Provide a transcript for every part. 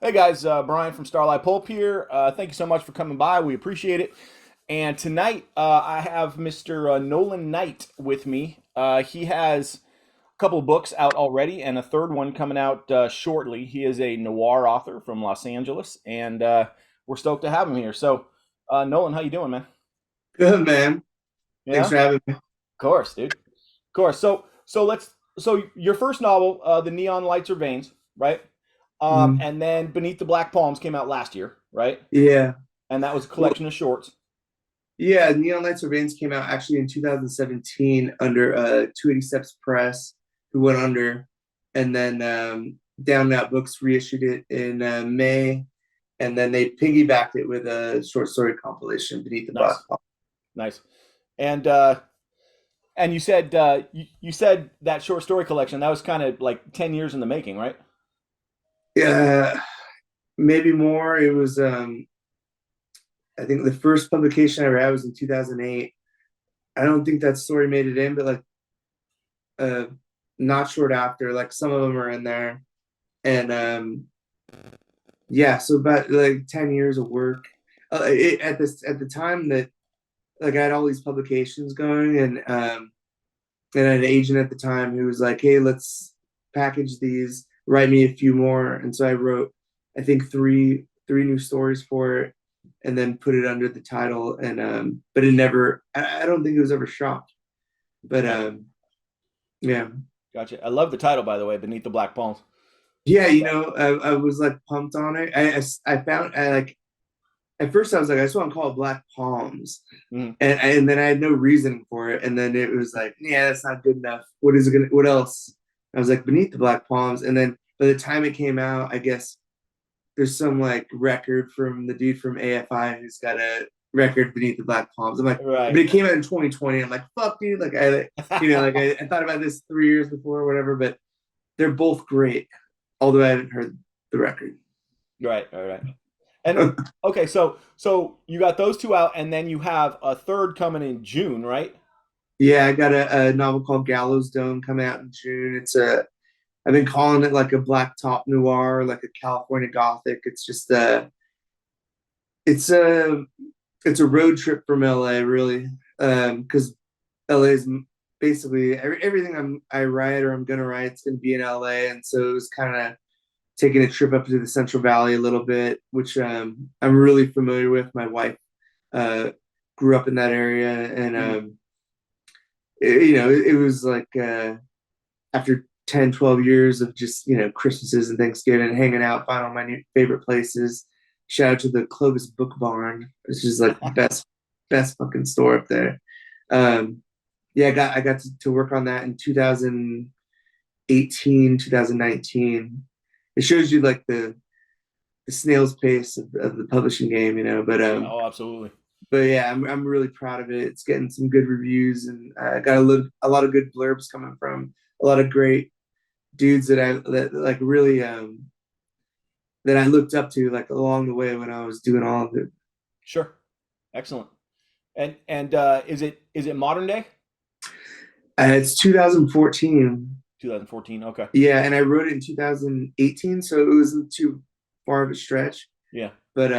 Hey guys, Brian from Starlite Pulp here. Thank you so much for coming by. We appreciate it. And tonight I have Mr. Nolan Knight with me. He has a couple of books out already and a third one coming out shortly. He is a noir author from Los Angeles, and we're stoked to have him here. So, Nolan, how you doing, man? Good man. Thanks Yeah, for having me. of course, dude. Of course. So your first novel, The Neon Lights Are Veins, right? Mhm. And then Beneath the Black Palms came out last year, right? Yeah. And that was a Well, collection of shorts. yeah, Neon Light Surveillance came out actually in 2017 under 280 Steps Press, who went under, and then Down and Out Books reissued it in May, and then they piggybacked it with a short story compilation, Beneath the Black Nice, Palm. nice. And you said that short story collection that was kind of like 10 years in the making, right? Yeah, maybe more. It was I think the first publication I read was in 2008. I don't think that story made it in, but like uh not short after, like some of them are in there. And yeah, so about like 10 years of work. At the time that like I had all these publications going, and I had an agent at the time who was like, "Hey, let's package these, write me a few more." And so I wrote, I think three new stories for it, and then put it under the title. And but it never, I don't think it was ever shot. But Nice, yeah, gotcha. I love the title, by the way, Beneath the Black Palms. yeah, I was like pumped on it. I found I like at first I was like, I just want to call it Black Palms, Mhm. and then I had no reason for it, and then it was like, yeah, that's not good enough. What is it gonna? What else? I was like, Beneath the Black Palms, and then by the time it came out, I guess there's some like record from the dude from AFI who's got a record Beneath the Black Palms. I'm like, but Right. it came out in 2020. I'm like, fuck, dude. Like I thought about this 3 years before or whatever, but they're both great, although I haven't heard the record. Right, right, right. And okay, so you got those two out, and then you have a third coming in June, right? Yeah, I got a novel called Gallows Dome coming out in June. I've been calling it like a black top noir, like a California Gothic. It's a it's a road trip from LA, really, because LA is basically everything I write or I'm gonna write. It's gonna be in LA, and so it was kind of taking a trip up to the Central Valley a little bit, which I'm really familiar with. My wife uh, grew up in that area, and Mhm. it was like after 10, 12 years of just, Christmases and Thanksgiving, hanging out, finding all my new favorite places. Shout out to the Clovis Book Barn, which is like the best fucking store up there. Yeah, I got to work on that in 2018, 2019. It shows you like the snail's pace of the publishing game, But Yeah, oh, absolutely. yeah, I'm really proud of it. It's getting some good reviews, and I got a lot of good blurbs coming from a lot of great dudes that like really that I looked up to like along the way when I was doing all of it. Sure. Excellent. And is it modern day? It's 2014. 2014. Okay. Yeah, and I wrote it in 2018, so it wasn't too far of a stretch. Yeah. But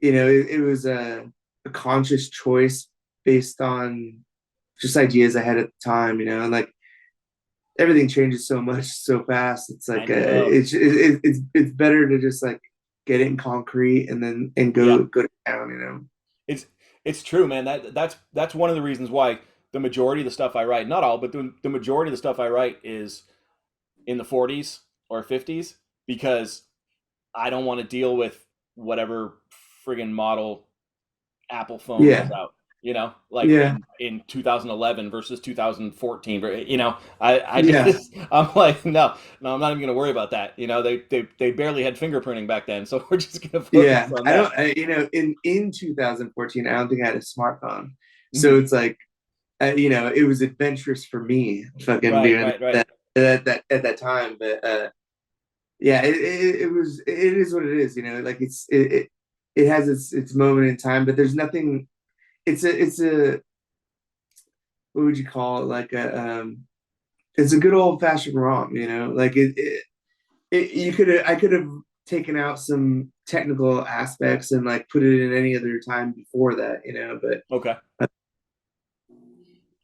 it was a conscious choice based on just ideas I had at the time, and like everything changes so much so fast. It's I like know. it's better to just like get it in concrete and then Yeah. go to town. It's it's true, man. That's one of the reasons why the majority of the stuff I write, not all, but the majority of the stuff I write is in the 40s or 50s because I don't want to deal with whatever friggin' model Apple phone was Yeah, out, like yeah, in 2011 versus 2014. I yeah, just, I'm like, no, no, I'm not even going to worry about that. They barely had fingerprinting back then. So we're just going to focus yeah. on I that. don't, in 2014, I don't think I had a smartphone, so Mhm. it's like, it was adventurous for me, fucking Right, doing right, right. that at that time. But yeah, it is what it is, like it has its moment in time, but there's nothing. It's a what would you call it? Like it's a good old fashioned rom, like it I could have taken out some technical aspects and like put it in any other time before that, Okay.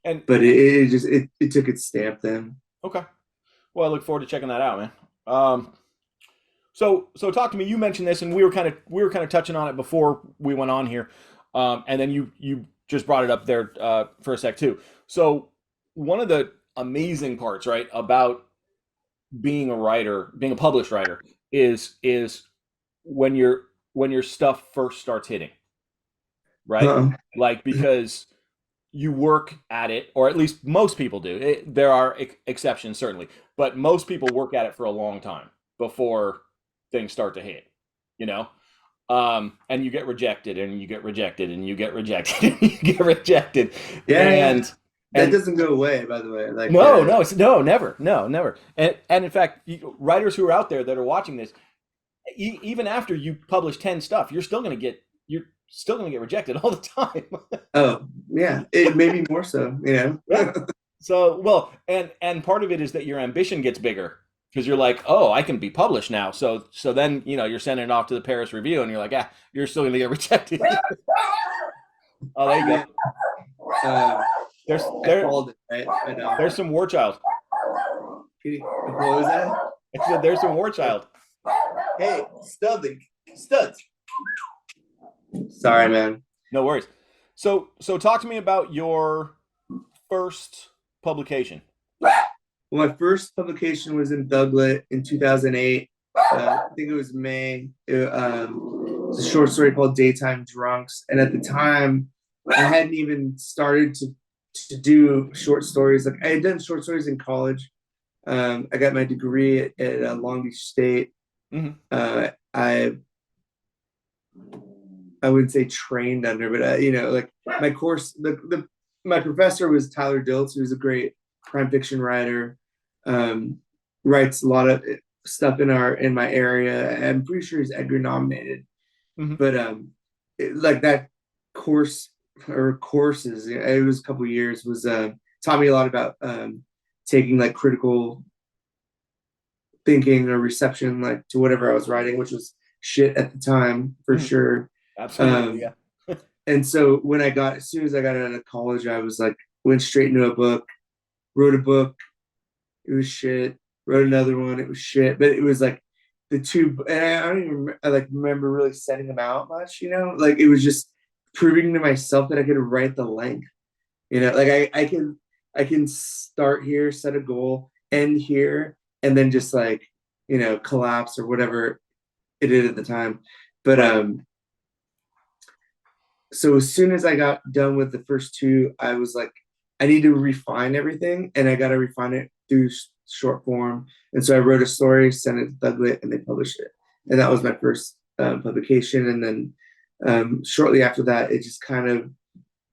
And it took its stamp then. okay. Well, I look forward to checking that out, man. So talk to me. You mentioned this, and we were kind of touching on it before we went on here, and then you just brought it up there for a sec too. So one of the amazing parts, right, about being a writer, being a published writer, is when your stuff first starts hitting, right? Uh-uh. Like because you work at it, or at least most people do. There are exceptions certainly, but most people work at it for a long time before things start to hit. You know, and you get rejected, and you get rejected, and you get rejected, and you get rejected, Yeah, yeah. and That and doesn't go away, by the way. Like, no, never, no, never. And in fact, writers who are out there that are watching this, even after you publish 10 stuff, you're still gonna get rejected all the time. oh, yeah, it maybe more so, Yeah. So, well, and part of it is that your ambition gets bigger because you're like, oh, I can be published now. So then you're sending it off to the Paris Review, and you're like, ah, you're still gonna get rejected. Oh, there you Yeah. go. There's I called it, right? there's some war child. What was that? I said there's some war child. Hey, studs. Sorry, man. No worries. So talk to me about your first publication. Well, my first publication was in Douglas in 2008. I think it was May. It's a short story called Daytime Drunks. And at the time, I hadn't even started to do short stories. Like I had done short stories in college. I got my degree at Long Beach State. Hmm. I wouldn't say trained under, but like my course, my professor was Tyler Diltz, who's a great crime fiction writer. Um, Writes a lot of stuff in my area. I'm pretty sure he's Edgar nominated, Hmm. but like that course or courses, it was a couple of years, was taught me a lot about taking like critical thinking or reception like to whatever I was writing, which was shit at the time for Hmm. sure. Absolutely, Um, yeah. and so as soon as I got out of college, I was like, went straight into a book, wrote a book, it was shit. Wrote another one, it was shit. But it was like the two, and I don't even remember really setting them out much. Like it was just proving to myself that I could write the length. Like I can start here, set a goal, end here, and then just like collapse or whatever it did at the time. But Right. so as soon as I got done with the first two, I was like, I need to refine everything, and I got to refine it through short form. And so I wrote a story, sent it to Douglas, and they published it. And that was my first publication. And then shortly after that, it just kind of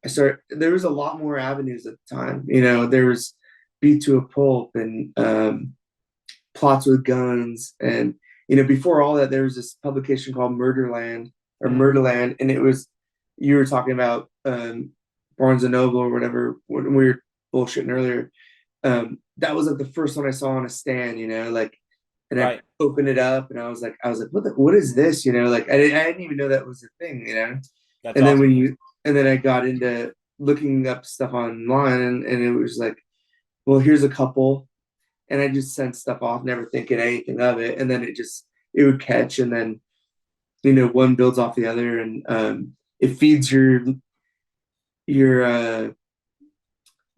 I started. There was a lot more avenues at the time. There was Beat to a Pulp and Plots with Guns, and before all that, there was this publication called Mhm. Murderland, and it was you were talking about Barnes and Noble or whatever when we were bullshitting earlier. That was like the first one I saw on a stand, like, and I Right. opened it up and I was like, what is this? Like I didn't even know that was a thing, That's and then awesome. and then I got into looking up stuff online, and it was like, well, here's a couple, and I just sent stuff off, never thinking anything of it, and then it would catch, and then one builds off the other, and it feeds your it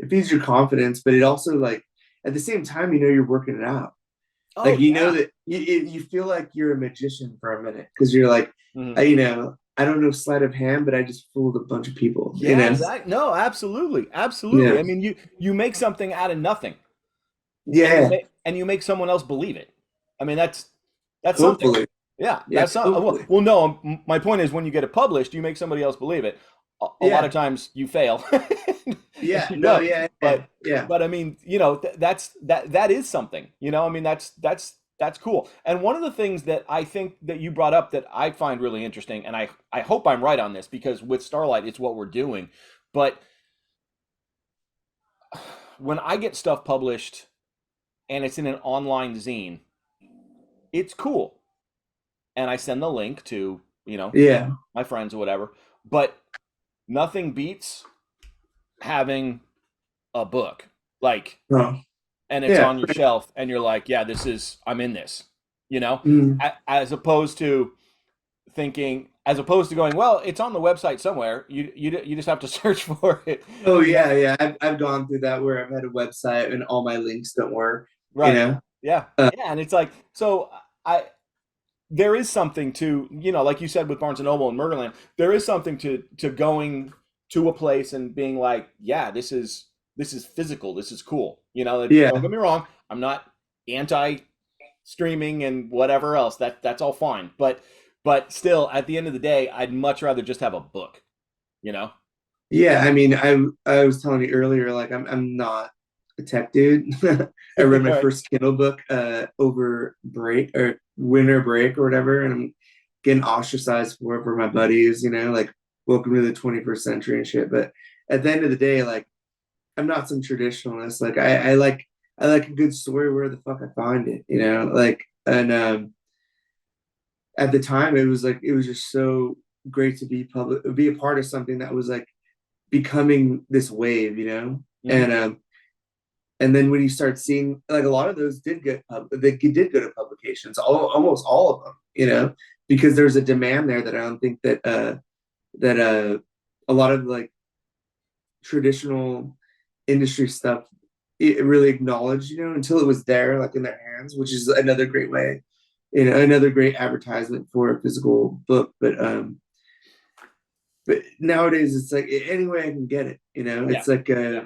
feeds your confidence, but it also like at the same time, you're working it out. Oh Like yeah. that you feel like you're a magician for a minute because you're like, Mhm. I don't know sleight of hand, but I just fooled a bunch of people. Yeah, exactly. No, absolutely, absolutely. Yeah, I mean, you make something out of nothing, and you yeah. make someone else believe it. I mean, that's something. Hopefully, Yeah, yeah. that's not. Well, Hopefully, well, no. My point is, when you get it published, you make somebody else believe it. A lot yeah, of times, you fail, and yeah. you No, don't. yeah, yeah, But yeah. I mean, that is something. I mean, that's cool. And one of the things that I think that you brought up that I find really interesting, and I hope I'm right on this because with Starlight, it's what we're doing. But when I get stuff published and it's in an online zine, it's cool. And I send the link to, Yeah. my friends or whatever. But nothing beats having a book. Like, Oh, and it's yeah. on your shelf and you're like, yeah, I'm in this, you know, Mm. as opposed to as opposed to going, well, it's on the website somewhere. You just have to search for it, Oh you know? yeah, yeah. I've gone through that where I've had a website and all my links don't work. You Right. know. Yeah. Uh, Yeah. And it's like, so I, there is something to, like you said with Barnes and Noble and Murderland, there is something to going to a place and being like, yeah, this is physical, this is cool. Like, don't yeah. get me wrong, I'm not anti streaming and whatever else. That's all fine. But still, at the end of the day, I'd much rather just have a book, you know? Yeah, I mean, I was telling you earlier, like I'm not a tech dude. I read my Right. first Kindle book over break or winter break or whatever, and I'm getting ostracized for my buddies, like welcome to the 21st century and shit. But at the end of the day, like I'm not some traditionalist. Like I like a good story where the fuck I find it, like and at the time it was just so great to be a part of something that was like becoming this wave, Hmm. and then when you start seeing like a lot of those they did go to publications, almost all of them, because there's a demand there that I don't think that a lot of like traditional industry stuff it really acknowledged, until it was there, like in their hands, which is another great way, another great advertisement for a physical book. But nowadays it's like any way I can get it. Yeah. It's like Yeah.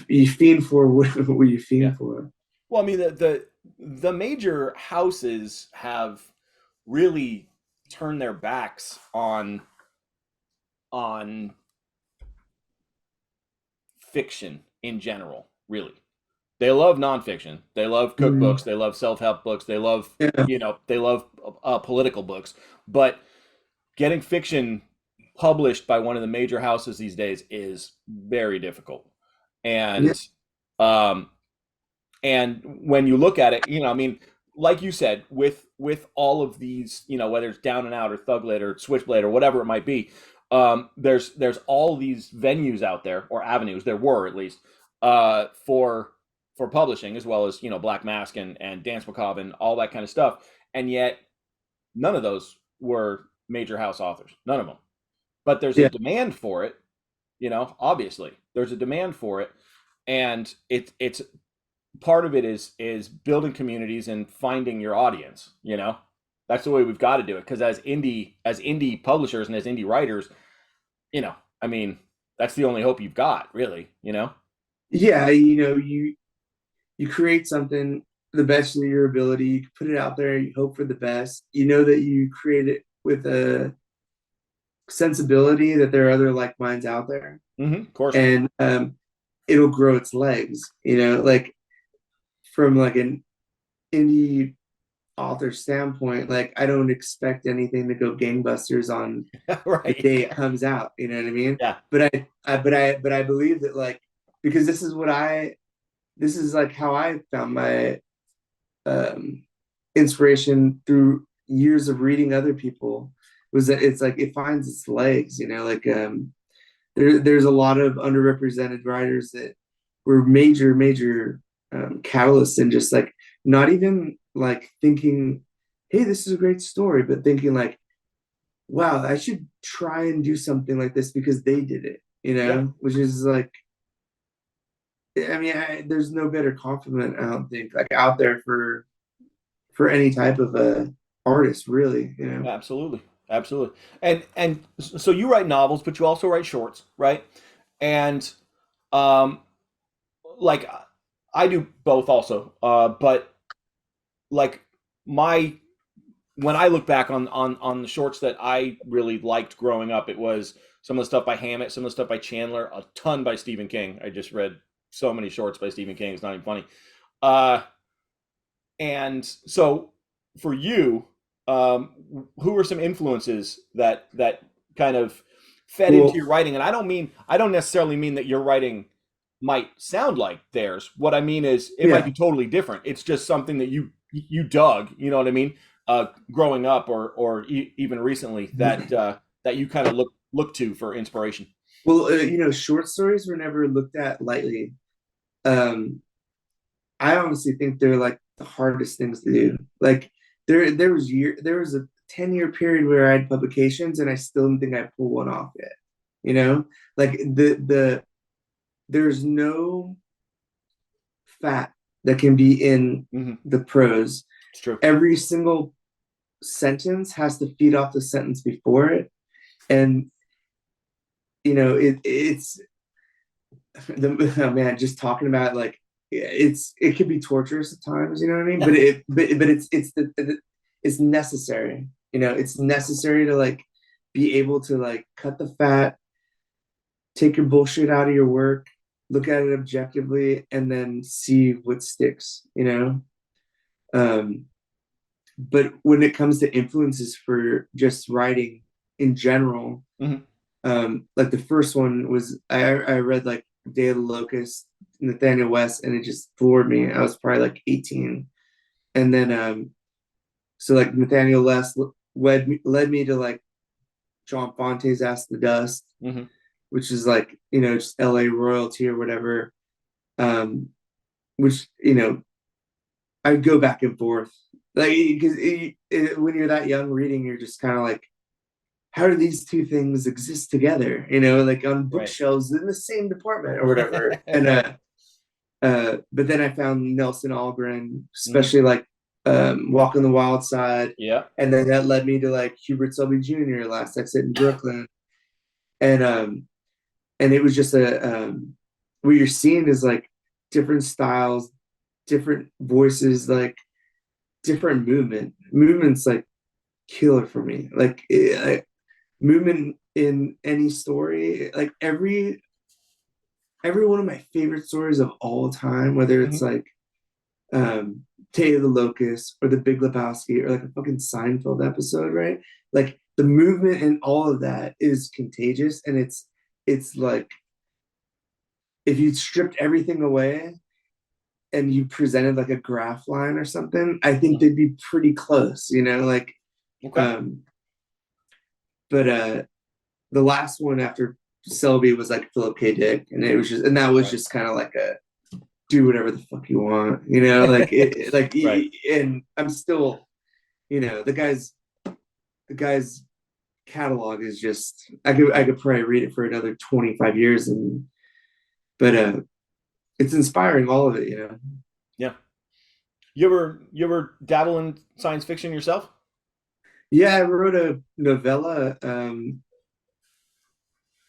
you fiend for what you Yeah. fiend for. Well, I mean, the major houses have really turned their backs on fiction in general, really. They love nonfiction. They love Mm, cookbooks. They love self-help books. They love, yeah, they love political books. But getting fiction published by one of the major houses these days is very difficult. yeah, And um, and when you look at it, I mean, like you said, with all of these, whether it's Down and Out or Thuglit or Switchblade or whatever it might be, there's all these venues out there, or avenues, there were at least, for publishing, as well as Black Mask and Dance Macabre and all that kind of stuff. And yet none of those were major house authors, none of them. But there's a yeah, demand for it, obviously there's a demand for it. And it's part of it is building communities and finding your audience. That's the way we've got to do it, because as indie publishers and as indie writers, I mean, that's the only hope you've got, really. yeah. You create something the best of your ability. You put it out there. You hope for the best. You know that you create it with a sensibility that there are other like minds out there, Of course. and it'll grow its legs. Like from like an indie author standpoint, like I don't expect anything to go gangbusters on the Right. day it comes out. You know what I mean? Yeah. But I believe that like because this is like how I found my um, inspiration through years of reading other people was that it's like it finds its legs. Like there's a lot of underrepresented writers that were major catalysts and just like not even like thinking, hey, this is a great story, but thinking like, wow, I should try and do something like this because they did it, Yeah. which is like, I mean, there's no better compliment, I don't think, like out there for any type of a artist, really. Absolutely. Absolutely. And so you write novels, but you also write shorts, right? And um like I do both also. But like my when I look back on the shorts that I really liked growing up, it was some of the stuff by Hammett, some of the stuff by Chandler, a ton by Stephen King. I just read so many shorts by Stephen King; it's not even funny. Uh, and so, for you, who were some influences that kind of fed into Cool. your writing? And I don't necessarily mean that your writing might sound like theirs. What I mean is, it might Yeah. be totally different. It's just something that you you dug, you know what I mean, growing up or even recently that you kind of look to for inspiration. Well, short stories were never looked at lightly. Um, I honestly think they're like the hardest things to do. Like there was a 10-year period where I had publications and I still didn't think I pulled one off yet. You know, like there's no fat that can be in Mm-hmm. the prose. It's true. Every single sentence has to feed off the sentence before it, and it's the oh man, just talking about like it could be torturous at times, you know what I mean? Yeah. But it's necessary. It's necessary to like be able to like cut the fat, take your bullshit out of your work, look at it objectively, and then see what sticks. Um, but when it comes to influences for just writing in general, Mm-hmm. like the first one was I read like Day of the Locust, Nathaniel West, and it just floored me. I was probably like 18, and then so like Nathaniel West led me to like John Fonte's Ask the Dust, Mm-hmm. which is like just L.A. royalty or whatever. Um, which I'd go back and forth like because when you're that young reading, you're just kind of like, how do these two things exist together? Like on Right. bookshelves in the same department or whatever. And but then I found Nelson Algren, Mm-hmm. especially like Walk on the Wild Side, Yeah. and then that led me to like Hubert Selby Jr. Last Exit in Brooklyn, and it was just what you're seeing is like different styles, different voices, like different movement's like killer for me. Like movement in any story, like every one of my favorite stories of all time, whether it's Mm-hmm. like Tay of the Locust or The Big Lebowski or like a fucking Seinfeld episode, right? Like the movement and all of that is contagious, and it's like if you stripped everything away and you presented like a graph line or something, I think they'd be pretty close, like Okay. um but the last one after Selby was like Philip K. Dick, and that was Right. just kind of like a do whatever the fuck you want, like Right. and I'm still, the guy's catalog is just I could probably read it for another 25 years, and but it's inspiring, all of it. Yeah. You ever dabble in science fiction yourself? Yeah, I wrote a novella a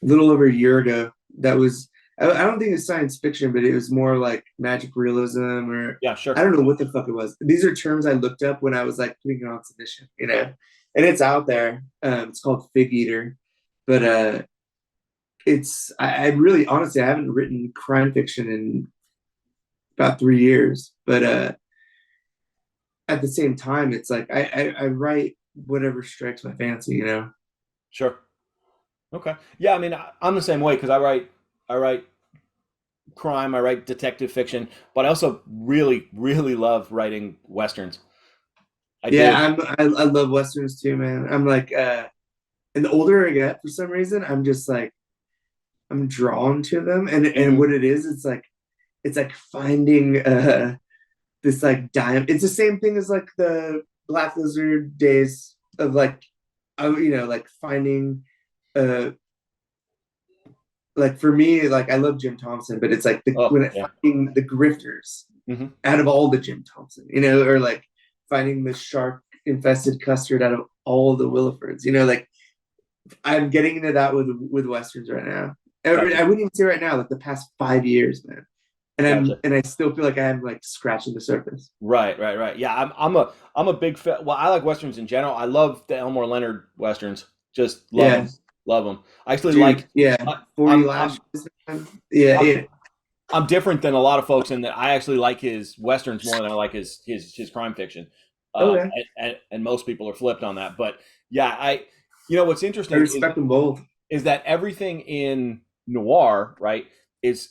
little over a year ago that was I don't think it's science fiction, but it was more like magic realism, or Yeah, I sure. don't know what the fuck it was. These are terms I looked up when I was like putting it on submission, and it's out there. It's called Fig Eater, but I really honestly I haven't written crime fiction in about 3 years, but at the same time, it's like I write whatever strikes my fancy. Sure. Okay. Yeah, I mean, I'm the same way because I write crime, I write detective fiction, but I also really, really love writing westerns. I Yeah, did. I love westerns too, man. I'm like, and the older I get, for some reason, I'm just like I'm drawn to them, and Hmm. what it is, it's like finding this like diamond. It's the same thing as like the Black Lizard days of like, like finding uh like for me, like I love Jim Thompson, but it's like Oh, when it yeah. finding the grifters Hmm. out of all the Jim Thompson, or like finding the shark infested custard out of all the Willifords, like I'm getting into that with westerns right now. I Gotcha. wouldn't even say right now, like the past 5 years, man. And Gotcha. I still feel like I'm like scratching the surface. Right, right, right. Yeah, I'm a big fan. Well, I like westerns in general. I love the Elmore Leonard westerns. Just love Yeah, them, love them. I actually dude. like. Yeah, I, 40 I'm lashes. I'm Man. Yeah, I'm yeah. I'm different than a lot of folks in that I actually like his westerns more than I like his crime fiction. Okay, And most people are flipped on that. But yeah, what's I interesting respect them both. is that everything in noir, right, is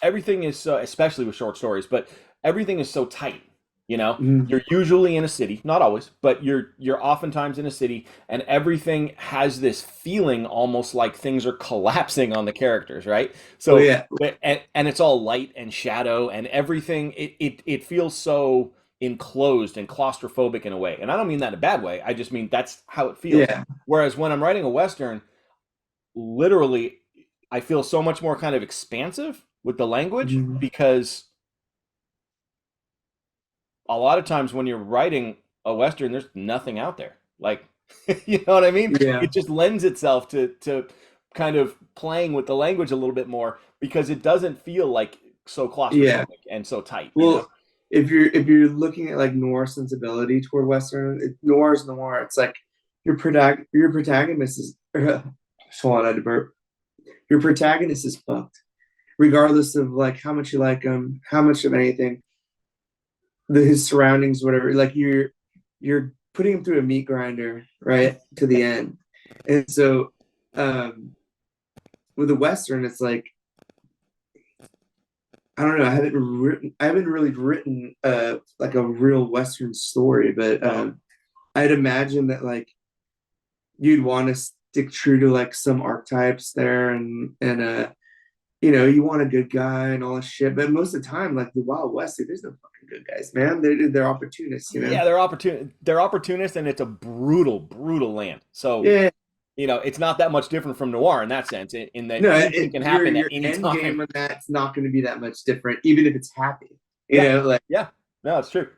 everything is so, especially with short stories, but everything is so tight. You know, Mm, you're usually in a city, not always, but you're oftentimes in a city, and everything has this feeling almost like things are collapsing on the characters, right? well, So yeah, and it's all light and shadow and everything. It feels so enclosed and claustrophobic in a way, and I don't mean that in a bad way. I just mean that's how it feels. yeah. Whereas when I'm writing a western, literally, I feel so much more kind of expansive with the language Mm, because a lot of times when you're writing a western, there's nothing out there. Like, you know what I mean? yeah, It just lends itself to kind of playing with the language a little bit more because it doesn't feel like so yeah. claustrophobic and so tight. You know? Well, if you're looking at like noir sensibility toward Western, noir is noir. It's like your protagonist is hold on, I had to burp. Your protagonist is fucked, regardless of like how much you like him, how much of anything, his surroundings, whatever. Like you're putting him through a meat grinder, right, to the end. And so um with a Western, it's like I don't know. I haven't really written like a real Western story, but Uh-huh. I'd imagine that like you'd want to stick true to like some archetypes there, and you want a good guy and all this shit. But most of the time, like the Wild West, dude, there's no fucking good guys, man. They're opportunists, you know. Yeah, they're opportunists, and it's a brutal, brutal land. So Yeah, it's not that much different from noir in that sense, in that no, anything can your happen at your any end time. game on that's not going to be that much different, even if it's happy. You Yeah, know, like yeah, no, it's true.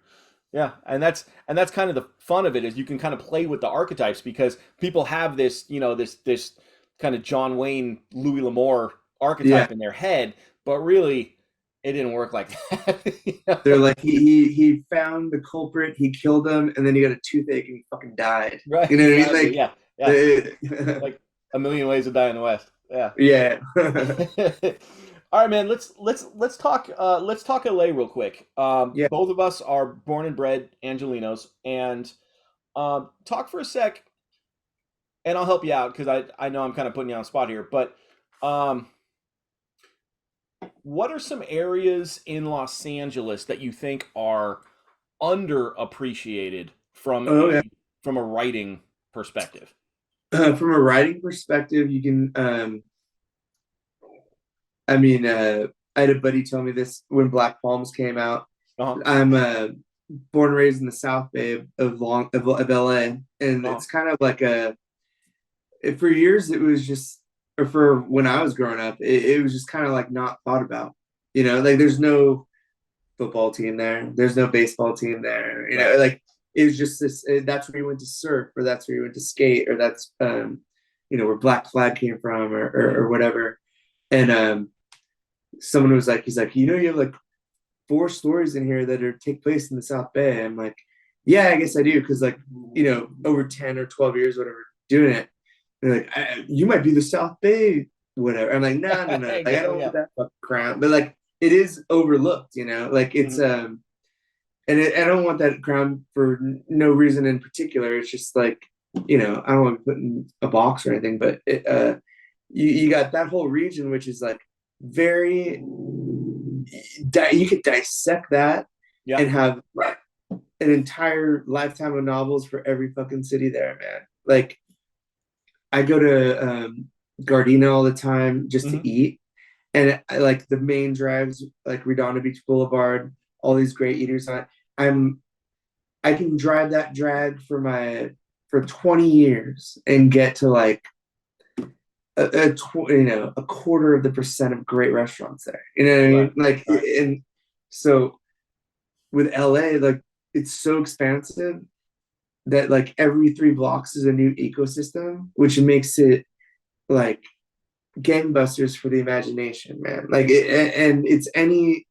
Yeah, and that's kind of the fun of it is you can kind of play with the archetypes because people have this, this kind of John Wayne, Louis L'Amour yeah, archetype in their head, but really it didn't work like that. they're like he found the culprit, he killed him, and then he got a toothache and he fucking died. Right, You know what I exactly. mean? Yeah, yeah. Like, Like A Million Ways to Die in the West. Yeah. yeah, All right, man. Let's talk LA real quick. yeah. Both of us are born and bred Angelinos, and talk for a sec, and I'll help you out because I know I'm kind of putting you on the spot here. But um, what are some areas in Los Angeles that you think are underappreciated from Oh yeah. a writing perspective? From a writing perspective, you can. I mean, I had a buddy tell me this when Black Palms came out. Uh-huh. I'm born and raised in the South Bay of LA, and Uh-huh. it's kind of like for years it was just, or for when I was growing up, it was just kind of like not thought about. Like there's no football team there, there's no baseball team there. Right. Like it was just this. That's where you went to surf, or that's where you went to skate, or that's where Black Flag came from, or or, Mhm. or whatever. And someone was like, he's like, you have like four stories in here that take place in the South Bay. I'm like, yeah, I guess I do, because like over 10 or 12 years, whatever, doing it. They're like, you might be the South Bay, whatever. I'm like, no, no, no. Like I don't Exactly. Yeah. want that fucking crown, but like it is overlooked, like it's Mhm. I don't want that crown for no reason in particular. It's just like I don't want to put in a box or anything, but you got that whole region, which is like very you could dissect that Yeah. and have an entire lifetime of novels for every fucking city there, man. Like I go to Gardena all the time just to Hmm. eat, and I like the main drives like Redondo Beach Boulevard, all these great eaters. I'm I can drive that drag for 20 years and get to like a quarter of the percent of great restaurants there. You know what I Right. mean? Like, Right. and so with LA, like it's so expansive that like every 3 blocks is a new ecosystem, which makes it like gangbusters for the imagination, man. Like, and it's any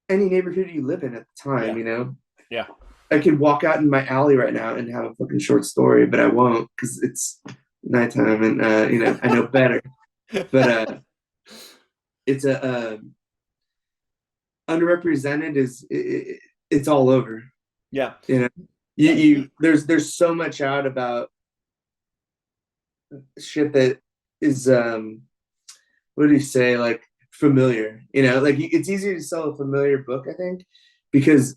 neighborhood you live in at the Yeah. time. Yeah. I could walk out in my alley right now and have a fucking short story, but I won't because it's nighttime and I know better. But it's a underrepresented it's all over. Yeah. You know, you Yeah. you there's so much out about shit that is what do you say, like familiar. Like it's easier to sell a familiar book, I think, because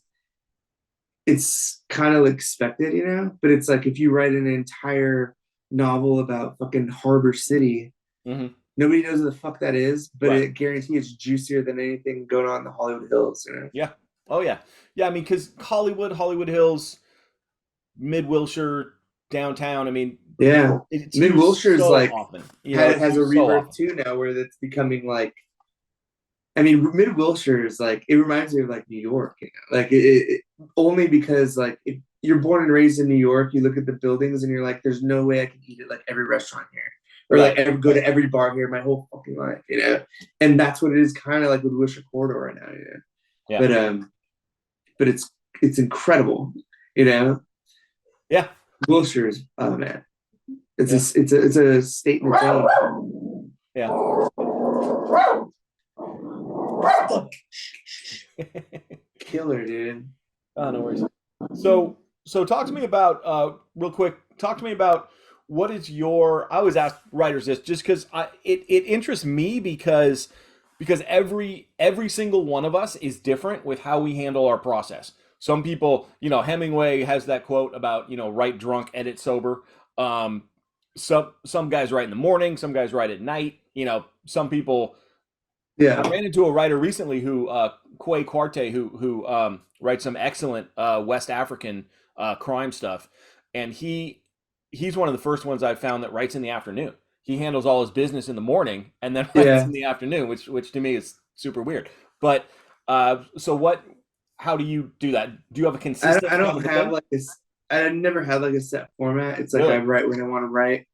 it's kind of expected, but it's like if you write an entire novel about fucking Harbor City, Hmm. nobody knows what the fuck that is, but Right. it guarantees it's juicier than anything going on in the Hollywood Hills. Yeah. Oh yeah. Yeah. I mean, because Hollywood Hills, Mid Wilshire, downtown. I mean, Yeah. it's Mid used Wilshire's so like often. It's has a used so rebirth often. too now where that's becoming like, I mean, Mid Wilshire is like, it reminds me of like New York. Like only because like if you're born and raised in New York, you look at the buildings and you're like, there's no way I can eat at like every restaurant here, or like Right. go to every bar here my whole fucking life. And that's what it is kind of like with Wilshire Corridor right now. Yeah. But it's incredible, you know. Yeah. Wilshire is, oh man, Yeah. it's a state in its own. Yeah. Killer, dude. Oh, no worries. So talk to me about real quick. Talk to me about what is your. I always ask writers this just because it interests me because every single one of us is different with how we handle our process. Some people, Hemingway has that quote about write drunk, edit sober. Um, some guys write in the morning, some guys write at night. Some people. I Yeah. ran into a writer recently who Kwei Kwarte, who writes some excellent West African crime stuff, and he's one of the first ones I've found that writes in the afternoon. He handles all his business in the morning and then writes Yeah. in the afternoon, which to me is super weird. But so what? How do you do that? Do you have a consistent I kind don't of a have thing? like this. I never had like a set format. It's like I Really? write when I want to write,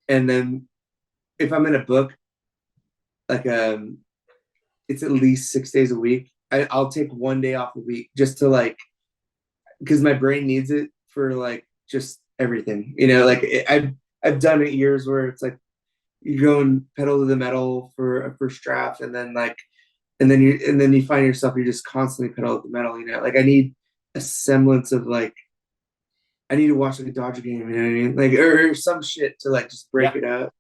and then if I'm in a book, like it's at least 6 days a week. I'll take one day off a week just to like because my brain needs it for like just everything. Like I've done it years where it's like you go and pedal to the metal for a first draft, and then like and then you find yourself you're just constantly pedal to the metal. Like I need a semblance of like I need to watch like a Dodger game. You know what I mean? Like or some shit to like just break Yeah, it up.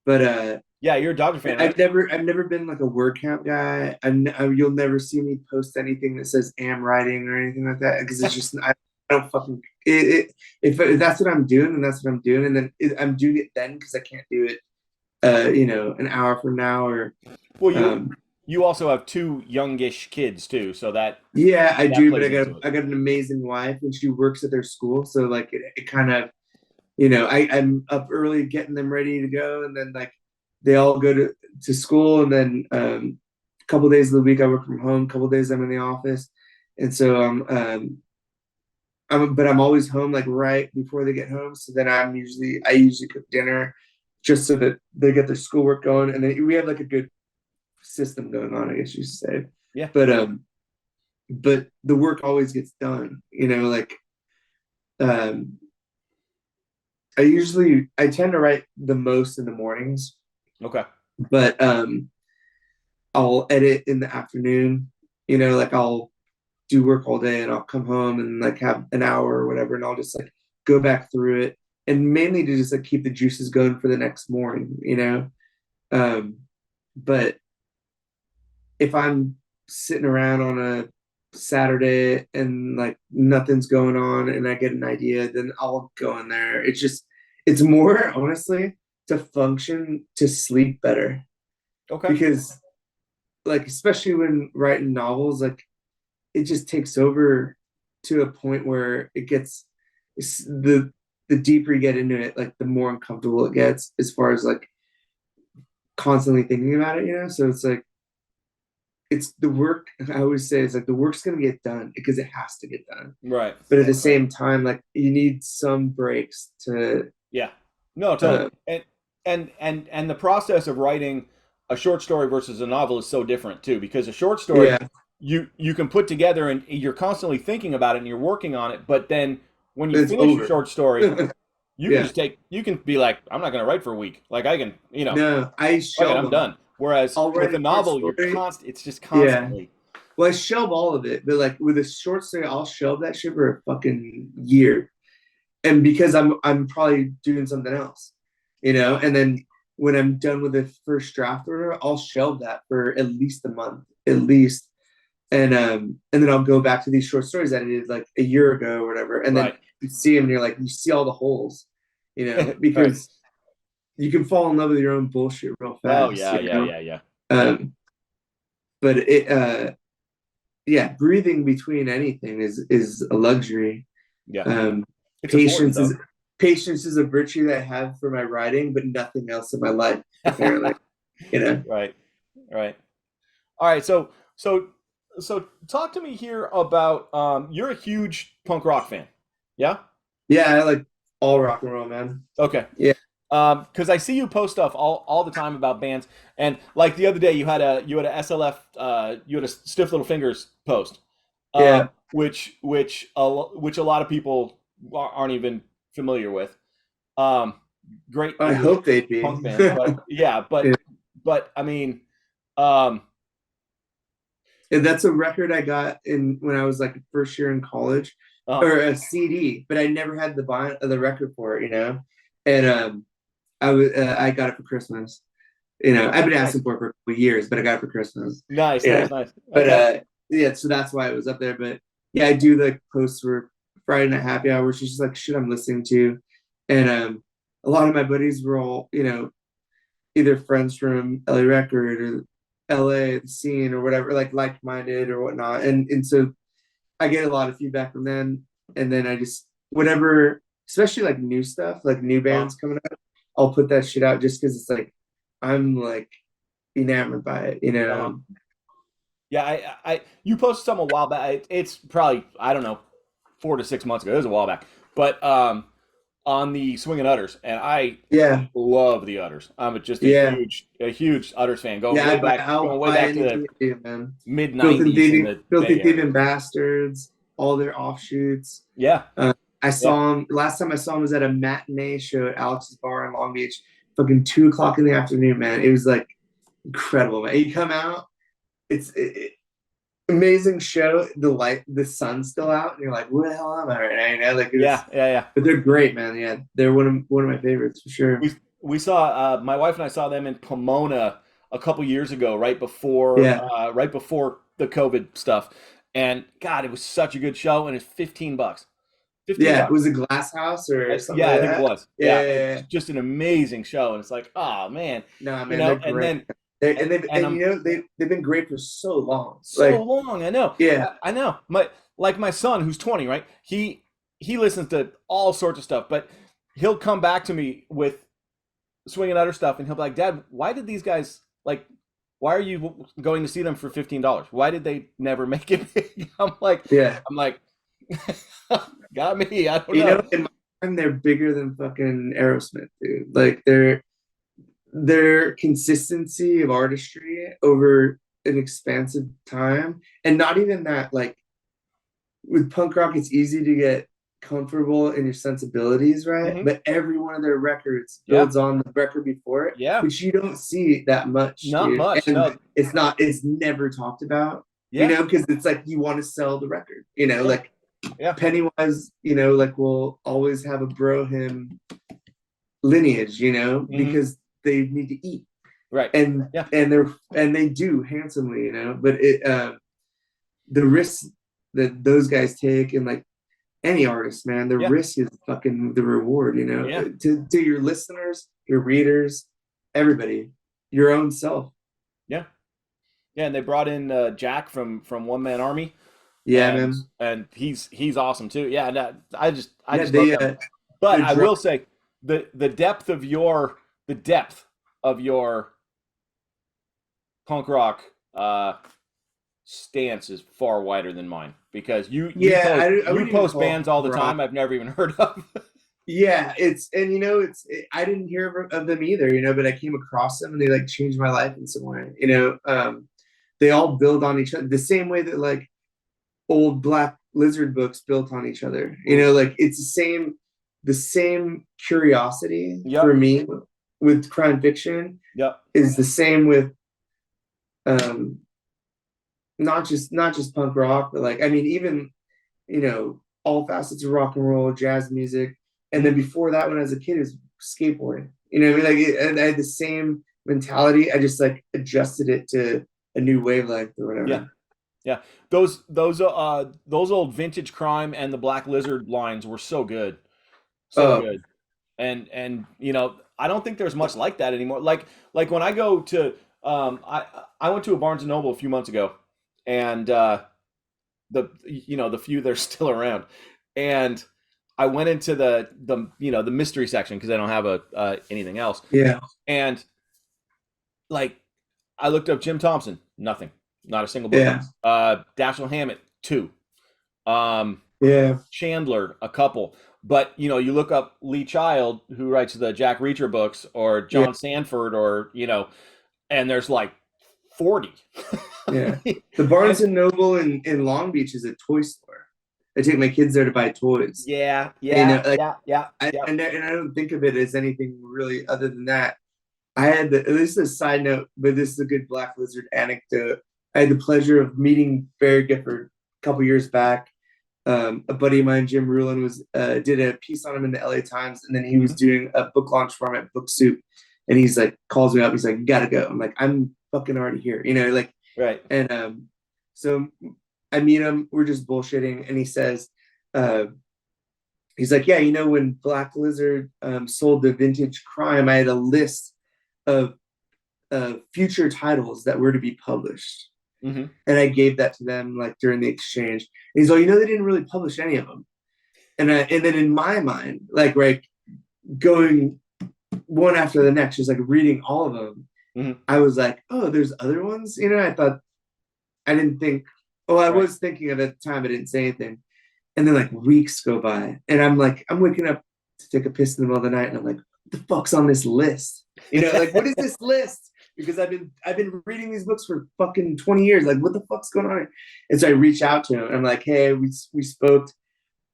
But yeah. You're a Dodger fan, right? I've never been like a word count guy. You'll never see me post anything that says am writing or anything like that because it's just I don't fucking if that's what I'm doing and that's what I'm doing and then I'm doing it then because I can't do it an hour from now or Well, you um you also have two youngish kids too, so yeah I that do but plays into it. I got an amazing wife and she works at their school so like it kind of I'm up early getting them ready to go and then like they all go to school and then a couple days of the week I work from home, a couple days I'm in the office. And so but I'm always home like right before they get home. So then I usually cook dinner just so that they get their schoolwork going. And then we have like a good system going on, I guess you should say. Yeah. But the work always gets done, like um I tend to write the most in the mornings, Okay. but I'll edit in the afternoon. Like I'll do work all day and I'll come home and like have an hour or whatever, and I'll just like go back through it, and mainly to just like keep the juices going for the next morning. But if I'm sitting around on a Saturday and like nothing's going on and I get an idea, then I'll go in there. It's more honestly to function to sleep better Okay. because like especially when writing novels, like it just takes over to a point where it gets the deeper you get into it, like the more uncomfortable it gets as far as like constantly thinking about it. So it's like it's the work. I always say it's like the work's gonna get done because it has to get done. Right. But at the same time, like you need some breaks to Yeah. No, totally. uh And the process of writing a short story versus a novel is so different too, because a short story yeah. you can put together and you're constantly thinking about it and you're working on it, but then when you It's finish a over. short story, Yeah. you can be like, I'm not gonna write for a week. Like I can, No, I fuck it, shelve I'm them. done. Whereas I'll write with a a short novel, story. it's just Yeah. constantly. Well, I shelve all of it, but like with a short story, I'll shelve that shit for a fucking year. And because I'm probably doing something else, and then when I'm done with the first draft order, I'll shelve that for at least a month, at least. and then I'll go back to these short stories that I did like a year ago or whatever, and then Right. you see them and you're like, you see all the holes, Right. because you can fall in love with your own bullshit real Oh fast, yeah, yeah, yeah, yeah, um but yeah, breathing between anything is a luxury. yeah. um It's important patience is though. patience is a virtue that I have for my writing, but nothing else in my life, apparently. you know Right. Right. All right. So talk to me here about you're a huge punk rock fan. Yeah? yeah, I like all rock and roll, man. Okay. Yeah. Because I see you post stuff all the time about bands, and like the other day you had a SLF you had a Stiff Little Fingers post, Yeah, which a lot of people aren't even familiar with. Um, Great I English hope they'd be. punk band, but yeah, Yeah. but I mean, um, And that's a record I got in when I was like first year in college, uh, or a CD, but I never had the record for it, And I got it for Christmas. I've been nice, asking for it for a couple of years, but I got it for Christmas. nice, Yeah. nice, nice. But Okay, yeah, so that's why it was up there. But yeah, I do like posts for Friday Night Happy Hour, which is just like shit I'm listening to. And a lot of my buddies were all, either friends from LA Record or LA the scene or whatever, like minded or whatnot. And so I get a lot of feedback from them. And then I just whatever, especially like new stuff, like new uh, bands coming up, I'll put that shit out just because it's like I'm like enamored by it, uh, yeah. You posted some a while back. It's probably I don't know 4 to 6 months ago. It was a while back, but on the Swingin' Utters, and I Yeah, love the Utters. I'm just yeah, a huge Utters fan, yeah. I'll going way buy back to the anything they do, man. mid '90s in the Filthy Bay Area. thieving bastards, all their offshoots. Yeah, I yeah, saw him last time I saw him was at a matinee show at Alex's Bar in Long Beach, fucking 2 o'clock in the afternoon, man. It was like incredible, man. You come out, amazing show. The sun's still out, and you're like, where the hell am I right now? Like it yeah, was, yeah, yeah. but they're great, man. Yeah, they're one of my favorites for sure. We saw my wife and I saw them in Pomona a couple years ago, Yeah, right before the COVID stuff, and God, it was such a good show, and it's $15. Fifteen yeah. It bucks. was a Glass House or something Yeah, like I think it that. was. Yeah, Yeah, yeah, it's yeah. just an amazing show, and it's like, oh man, Nah, man, they're and great. then And I'm they've been great for so long. so Like, long. I know. yeah, I know. My son, who's 20, right? He listens to all sorts of stuff, but he'll come back to me with swinging other stuff, and he'll be like, "Dad, why did these guys like? Why are you going to see them for $15? Why did they never make it big?" yeah. I'm like, got me. I don't know. In my time, they're bigger than fucking Aerosmith, dude. Like their consistency of artistry over an expansive time, and not even that. Like with punk rock, it's easy to get comfortable in your sensibilities, right? Hmm. But every one of their records Yeah, builds on the record before it, yeah. which you don't see that much, Not dude. much. And No. it's never talked about, Yeah, because it's like you want to sell the record, yeah, like yeah. Pennywise, like will always have a bro him lineage, Hmm. because they need to eat, Right. and Yeah, they do handsomely, but the risks that those guys take, and like any artist, man, the yeah, risk is fucking the reward, yeah, to your listeners, your readers, everybody, your own self. yeah, yeah. And they brought in Jack from One Man Army, Yeah, and man. he's awesome too. Yeah, and I Yeah, just love they them. But the I drum. will say the depth of your punk rock stance is far wider than mine because Yeah, I you wouldn't even post call it bands all the rock. time I've never even heard of. Yeah, I didn't hear of them either, but I came across them and they like changed my life in some way. They all build on each other the same way that like old Black Lizard books built on each other. Like it's the same curiosity for Yep, me with crime fiction yep, is the same with um not just punk rock, but like I mean even all facets of rock and roll, jazz music, and then mhm, before that, when I was a kid, is skateboarding. You know what I mean? And I had the same mentality. I just like adjusted it to a new wavelength or yeah, whatever. Yeah, those old vintage crime and the Black Lizard lines were so good, so Oh good. And I don't think there's much like that anymore. Like when I go to I went to a Barnes and Noble a few months ago, and the few that are still around, and I went into the mystery section because I don't have a anything else, yeah, and like I looked up Jim Thompson, nothing, not a single book on yeah, him. Dashiell Hammett, two. Um, yeah, Chandler, a couple. But you look up Lee Child, who writes the Jack Reacher books, or yeah, John Sanford, or and there's like 40. yeah. The Barnes And and Noble in Long Beach is a toy store. I take my kids there to buy toys. yeah, And, yeah, like yeah, yeah, I yeah. and I don't think of it as anything really other than that. I had this is a side note, but this is a good Black Lizard anecdote. I had the pleasure of meeting Barry Gifford a couple years back. A buddy of mine, Jim Rulin, was did a piece on him in the LA Times, and then he was Hmm. doing a book launch for him at Book Soup, and he's like calls me up. He's like, "You gotta go." I'm like, "I'm fucking already here," like. Right. And so I meet him. We're just bullshitting, and he says, uh, he's like, "Yeah, when Black Lizard sold the vintage crime, I had a list of future titles that were to be published." Hmm. And I gave that to them like during the exchange. And he's like, they didn't really publish any of them. And then in my mind, like right, going one after the next, just like reading all of them, Hmm. I was like, oh, there's other ones. I thought I didn't think. Oh, I Right. was thinking of it at the time. I didn't say anything. And then like weeks go by, and I'm waking up to take a piss in the middle of the night, and I'm like, what the fuck's on this list? Like what is this list? Because I've been reading these books for fucking 20 years. Like, what the fuck's going on? And so I reach out to him. And I'm like, hey, we spoke.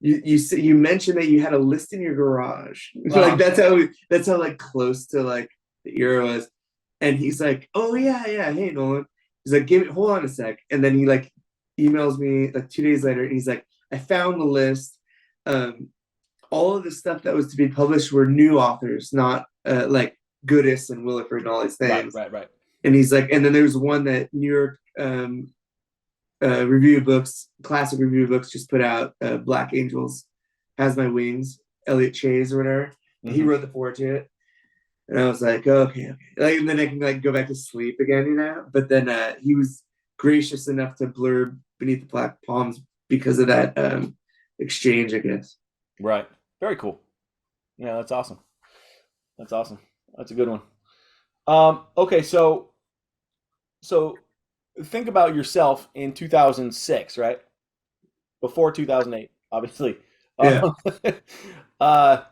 You mentioned that you had a list in your garage. Like Uh-huh. that's how like close to like the era was. And he's like, oh yeah, yeah. Hey Nolan. He's like, hold on a sec. And then he like emails me like 2 days later, and he's like, I found the list. Um, all of the stuff that was to be published were new authors, not like Goodis and Williford and all these Right. things. Right. Right. And he's like, and then there's one that New York review books, classic review books, just put out. Black Angels Has My Wings, Elliot Chase or whatever. He Hmm. wrote the foreword to it. And I was like, okay, okay. Like, and then I can like go back to sleep again, But then he was gracious enough to blurb Beneath the Black Palms because of that exchange, I guess. Right. Very cool. Yeah, that's awesome. That's awesome. That's a good one. Okay, so think about yourself in 2006, right? Before 2008, obviously. Yeah. Um, uh,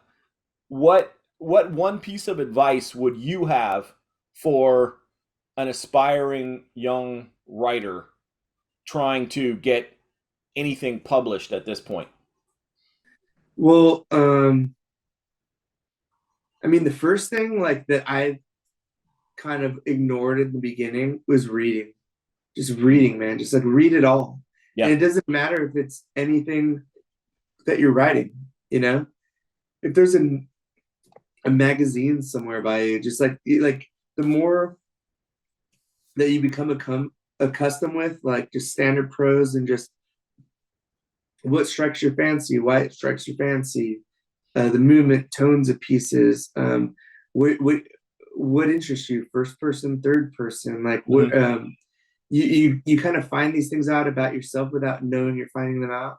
what one piece of advice would you have for an aspiring young writer trying to get anything published at this point? Well, I mean, the first thing like that I kind of ignored in the beginning was reading. Just reading, man. Just like read it all. And Yeah. it doesn't matter if it's anything that you're writing, you know? If there's a magazine somewhere by you, just like the more that you become accustomed with, like just standard prose and just what strikes your fancy, why it strikes your fancy, the movement, tones of pieces, what interests you, first person, third person, like what Hmm. you kind of find these things out about yourself without knowing you're finding them out,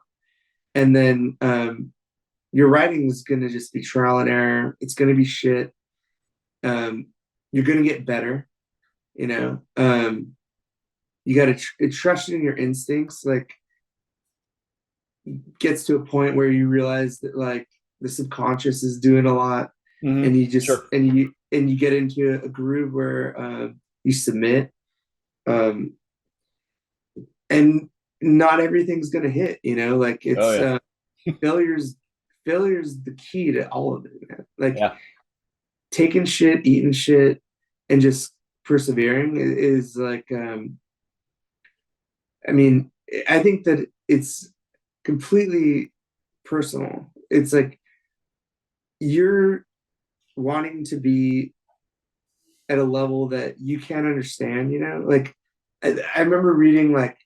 and then your writing is going to just be trial and error. It's going to be shit. um, you're going to get better, you know you got to trust in your instincts. Like gets to a point where you realize that like the subconscious is doing a lot, Hmm. and you just Sure. and you get into a groove where you submit, um, and not everything's gonna hit. Like Oh it's yeah. failures. Failure's the key to all of it, man. Like Yeah. taking shit, eating shit, and just persevering is like. I mean, I think that it's completely personal. It's like you're wanting to be at a level that you can't understand. Like I remember reading like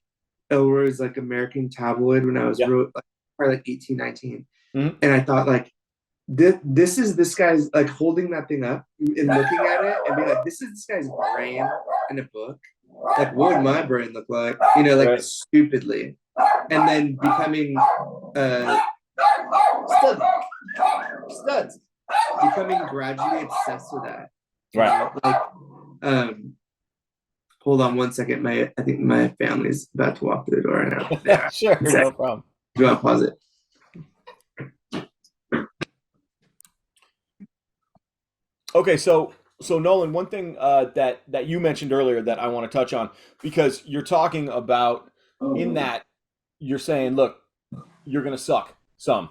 Elroy's like American Tabloid when I was Yeah. real, like, probably like 18, 19. Hmm. And I thought like this is this guy's like holding that thing up and looking at it and be like, this is this guy's brain in a book. Like, what would my brain look like? You know, like Right. stupidly. And then becoming uh studs, studs, becoming gradually obsessed with that. You Right. know, like hold on one second. I think my family's about to walk through the door right now. Yeah. Sure. One No second. problem. Do you want to pause it? Okay. So Nolan, one thing that you mentioned earlier that I want to touch on, because you're talking about in that you're saying, look, you're gonna suck some,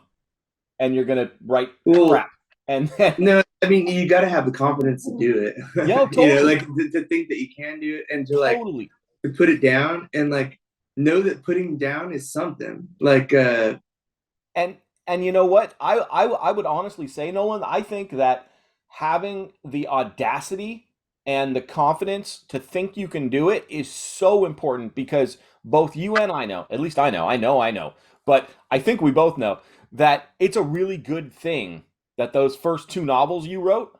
and you're gonna write Well, crap, and then no, I mean you got to have the confidence to do it. yo, You know, totally, like to think that you can do it and to like totally. to put it down and like know that putting down is something. Like And you know what? I would honestly say, Nolan, I think that having the audacity and the confidence to think you can do it is so important, because both you and I know, at least I know, but I think we both know that it's a really good thing that those first two novels you wrote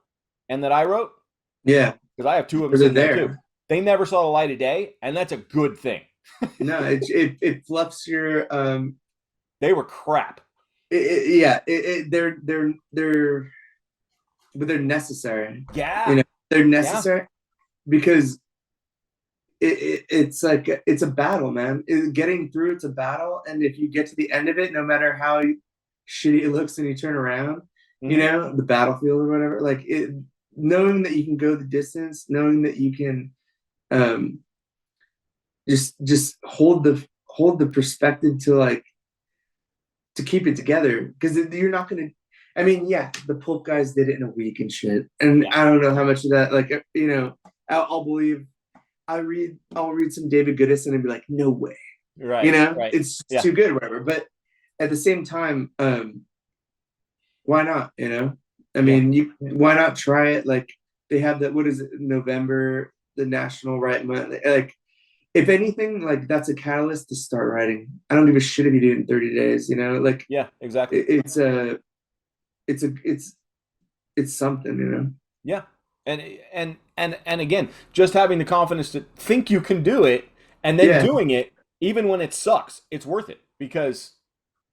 and that I wrote, yeah, because I have two of them or they're sitting there too, there. they never saw the light of day, and that's a good thing. No, it fluffs your They were crap. yeah, they're but they're necessary. You Yeah, know, they're yeah. necessary because it's like it's a battle, man. Getting through it's a battle, and if you get to the end of it, no matter how shitty it looks, and you turn around, you Hmm. know, the battlefield or whatever, like it, knowing that you can go the distance, knowing that you can um, just hold the perspective to like to keep it together because you're not gonna. I mean, yeah, the pulp guys did it in a week and shit, and Yeah. I don't know how much of that, like you know, I'll believe I'll read some David Goodison and be like, no way. You Right, know, right. it's Yeah, too good, whatever. But at the same time, why not? You know, I yeah. mean, you why not try it? Like they have that. What is it? November, the National Write Month. Like if anything, like that's a catalyst to start writing. I don't give a shit if you do it in 30 days. You know, like Yeah, exactly. it's a it's a it's something. You know. Yeah. And and again, just having the confidence to think you can do it and then Yeah, doing it even when it sucks, it's worth it, because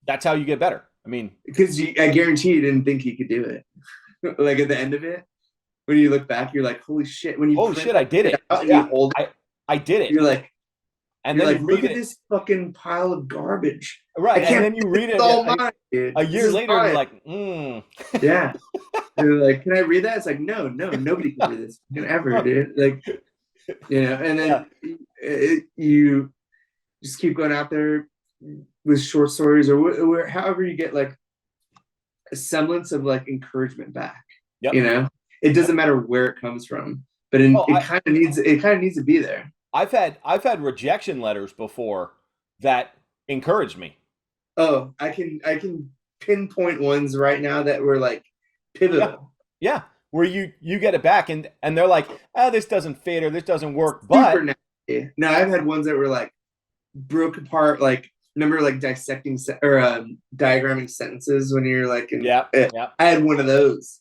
that's how you get better. I mean, because I guarantee you didn't think you could do it. Like at the end of it, when you look back, you're like, holy shit. When you holy print shit, I that did shit it. out and you Yeah. hold it, I did it. you're like, And then you look read at it. this fucking pile of garbage. I Right. And can't. then you read It's it all mine, dude. a This year is later and you're mine. like, Yeah. They're like, can I read that? It's like, no, nobody can read this. Can ever, dude. Like, you know. And yeah. then you just keep going out there with short stories or however you get like a semblance of like encouragement back. You Yep. know, it Yep. doesn't matter where it comes from, but Oh, it kind of needs to be there. I've had rejection letters before that encouraged me. Oh, I can pinpoint ones right now that were like Yeah. pivotal, Yeah, where you get it back, and they're like, "Ah, this doesn't fit or this doesn't work." super But nasty. No, I've had ones that were like broke apart, like remember like dissecting or diagramming sentences when you're like in. yeah, yeah. I had one of those.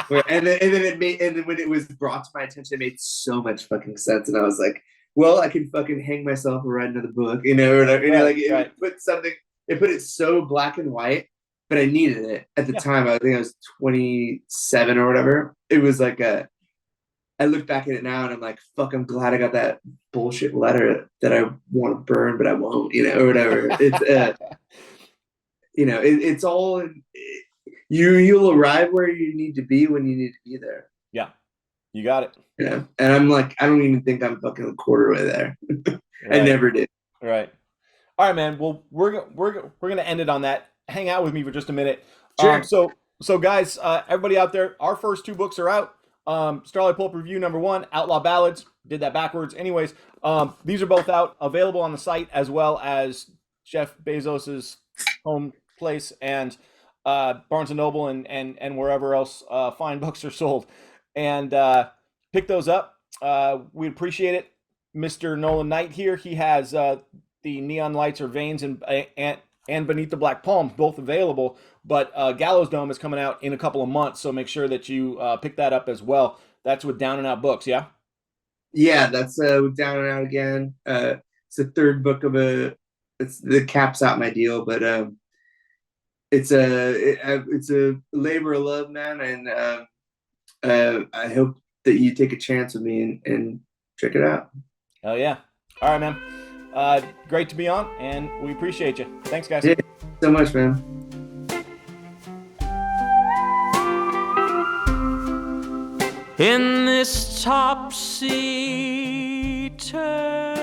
Where, and then it made and then when it was brought to my attention, it made so much fucking sense, and I was like, well, I can fucking hang myself or write another book, you know, or whatever. You know, Right, like it right. put something, it put it so black and white, but I needed it at the Yeah, time. I think I was 27 or whatever. It was like a. I look back at it now and I'm like, fuck, I'm glad I got that bullshit letter that I want to burn, but I won't, you know, or whatever. It's you know, it's all you'll arrive where you need to be when you need to be there. yeah. You got it. Yeah. And I'm like, I don't even think I'm fucking a quarter way there. I Right, never did. right. All right, man. Well, we're gonna end it on that. Hang out with me for just a minute. Sure. So guys, everybody out there, our first two books are out. Starlight Pulp Review #1, Outlaw Ballads. Did that backwards. Anyways, these are both out, available on the site as well as Jeff Bezos's home place and Barnes and Noble and wherever else fine books are sold. And pick those up. We'd appreciate it. Mr. Nolan Knight here. He has the Neon Lights or Veins and Beneath the Black Palms, both available. But Gallows Dome is coming out in a couple of months, so make sure that you pick that up as well. That's with Down and Out Books, yeah? Yeah, that's with Down and Out again. It's the third book of a. It's the caps out my deal, but it's a labor of love, man, and I hope that you take a chance with me and check it out. Hell yeah. All right, man. Great to be on, and we appreciate you. Thanks, guys. Yeah, so much, man. In this topsy turvy